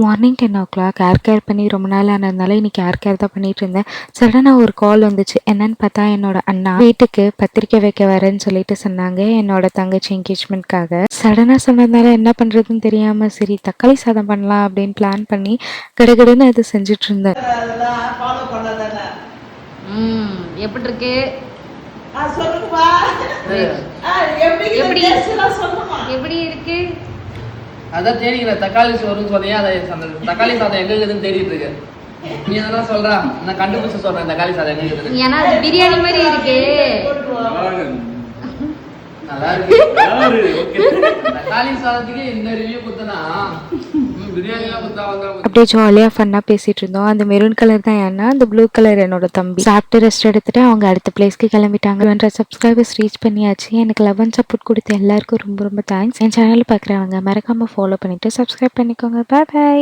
Morning 10 o'clock care பண்ணி ரொம்ப நாள் ஆனதுனால இன்னைக்கு கேர் தான் பண்ணிட்டு இருந்தேன். சடனாக ஒரு கால் வந்துச்சு. என்னன்னு பார்த்தா என்னோட அண்ணா வீட்டுக்கு பத்திரிக்கை வைக்க வரேன்னு சொல்லிட்டு சொன்னாங்க, என்னோட தங்கச்சி என்கேஜ்மெண்ட்காக. சடனாக சொன்னதுனால என்ன பண்ணுறதுன்னு தெரியாமல் சரி தக்காளி சாதம் பண்ணலாம் அப்படின்னு பிளான் பண்ணி கடகடன்னு அது செஞ்சுட்டு இருந்தேன். எப்படி இருக்கு? எப்படி இருக்கு? அதான் தேடிக்கிற தக்காளி சோறுன்னு சொன்னியா, அதை தக்காளி சாதம் எங்க இருக்குதுன்னு தேடிட்டு இருக்கு. நீ அதெல்லாம் சொல்றா, நான் கண்டுபிடிச்சு சொல்றேன் தக்காளி சாதம் எங்க இருக்குது. ஏன்னா அது பிரியாணி மாதிரி இருக்கு. நல்லா இருக்கு. தக்காளி சாதத்துக்கு இந்த ரிவ்யூ கொடுத்தனா பிரியாணிலாம் கொடுத்தா வந்து அப்படியே ஜாலியாக ஃபன்னாக பேசிகிட்டு இருந்தோம். அந்த மெரூன் கலர் தான் ஏன்னா அந்த ப்ளூ கலர் என்னோட தம்பி. சாப்பிட்டு ரெஸ்ட் எடுத்துட்டு அவங்க அடுத்த பிளேஸ்க்கு கிளம்பிட்டாங்க. 200 சப்ஸ்கிரைபர்ஸ் ரீச் பண்ணியாச்சு. எனக்கு 11 சப்போர்ட் கொடுத்த எல்லாருக்கும் ரொம்ப ரொம்ப தேங்க்ஸ். என் சேனல் பார்க்குறவங்க மறக்காமல் ஃபாலோ பண்ணிவிட்டு சப்ஸ்கிரைப் பண்ணிக்கோங்க. பாய் பாய்.